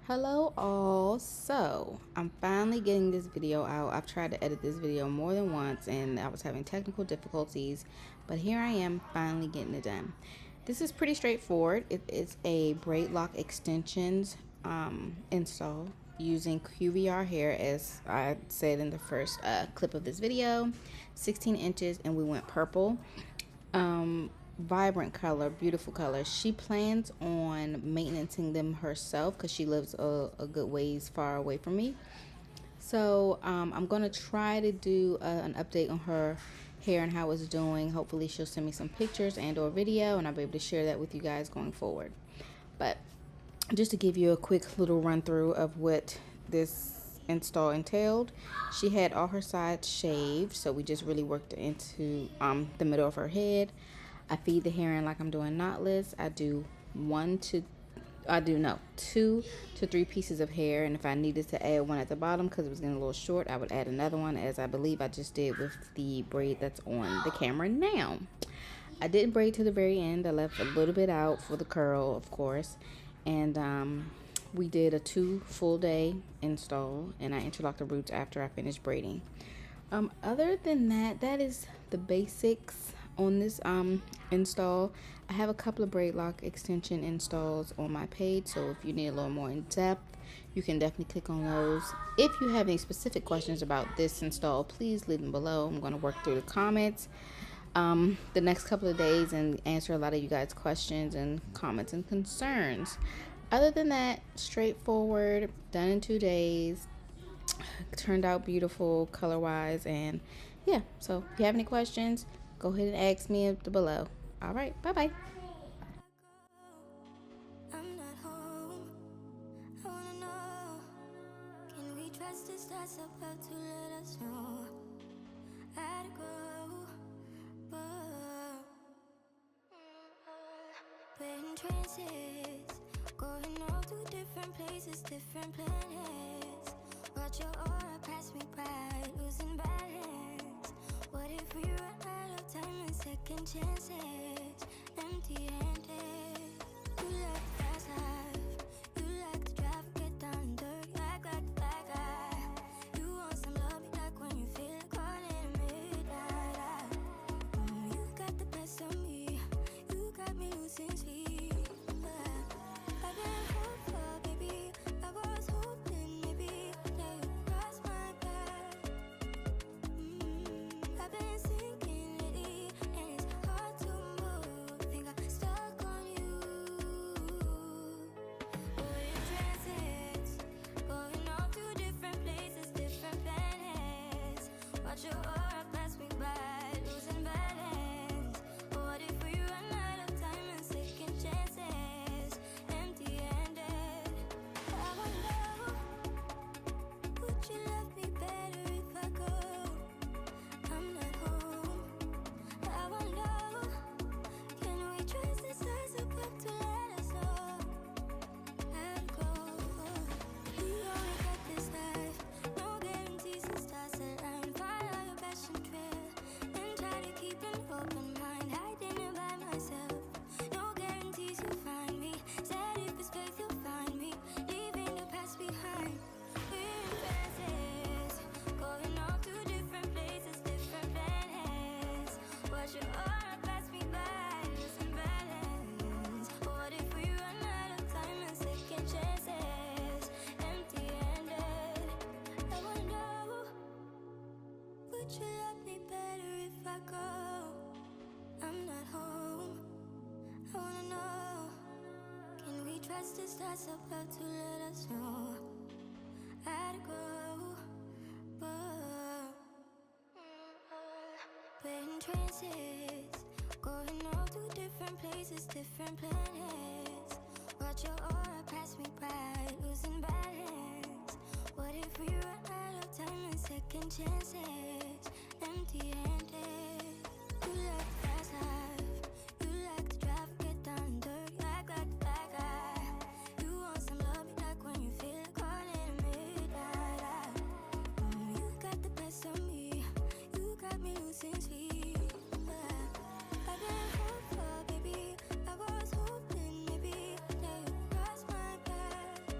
Hello all. So I'm finally getting this video out. I've tried to edit this video more than once and I was having technical difficulties, but here I am finally getting it done. This is pretty straightforward. It is a braid lock extensions install using QVR Hair, as I said in the first clip of this video. 16 inches, and we went purple. Vibrant color, beautiful color. She plans on maintaining them herself because she lives a good ways far away from me. So I'm gonna try to do an update on her hair and how it's doing. Hopefully she'll send me some pictures and or video, and I'll be able to share that with you guys going forward. But just to give you a quick little run through of what this install entailed, she had all her sides shaved, so we just really worked into the middle of her head. I feed the hair in like I'm doing knotless. I do two to three pieces of hair, and if I needed to add one at the bottom because it was getting a little short, I would add another one, as I believe I just did with the braid that's on the camera now. I didn't braid to the very end. I left a little bit out for the curl, of course, and we did a 2 full day install, and I interlocked the roots after I finished braiding. Other than that, that is the basics on this install. I have a couple of braid lock extension installs on my page, so if you need a little more in depth, you can definitely click on those. If you have any specific questions about this install, please leave them below. I'm going to work through the comments the next couple of days and answer a lot of you guys' questions and comments and concerns. Other than that, straightforward, done in 2 days. Turned out beautiful color wise, and yeah, so if you have any questions, go ahead and ask me below. All right, bye bye. Going off to different places, different planets. Watch your aura pass me by, losing balance. What if we run out of time and second chances? Empty-handed. You like the fast life, you like to drive, get down and dirty, act like the bad guy. You want some love, you like when you feel it caught in midnight. You got the best of me, you got me losing sleep. Would you love me better if I go? I'm not home. I wanna know. Can we trust the stars above to let us know? I'd go, but we're in trances, going off to different places, different planets. Watch your aura pass me by, losing balance. What if we run out of time and second chances? Empty-handed. You like the fast life, you like to drive, get down and dirty, act like the bad guy. You want some love, you like when you feel it caught in midnight. You got the best of me, you got me losing sleep. I've been hopeful, baby, I was hoping maybe that you cross my path.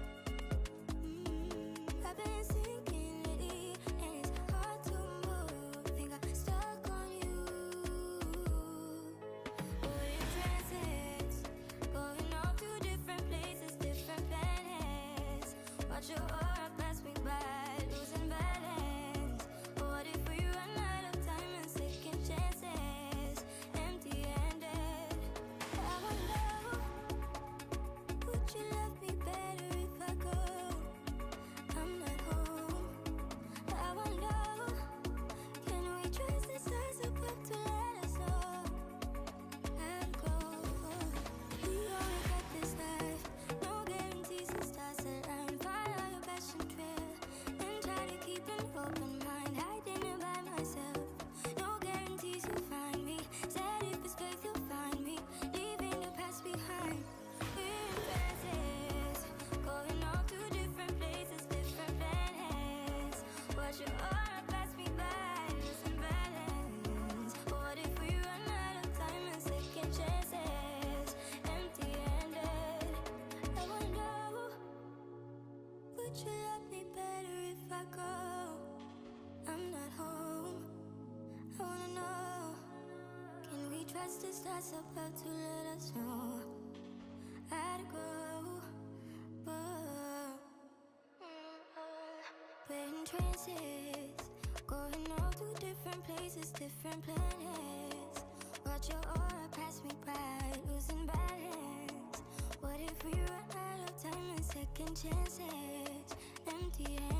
would you love me better if I go? I'm not home. I wanna know, can we trust this that's about to let us know? How to go, but we're in trances, going all to different places, different planets. Watch your aura pass me by, losing balance. What if we run out of time and second chances? Empty hands.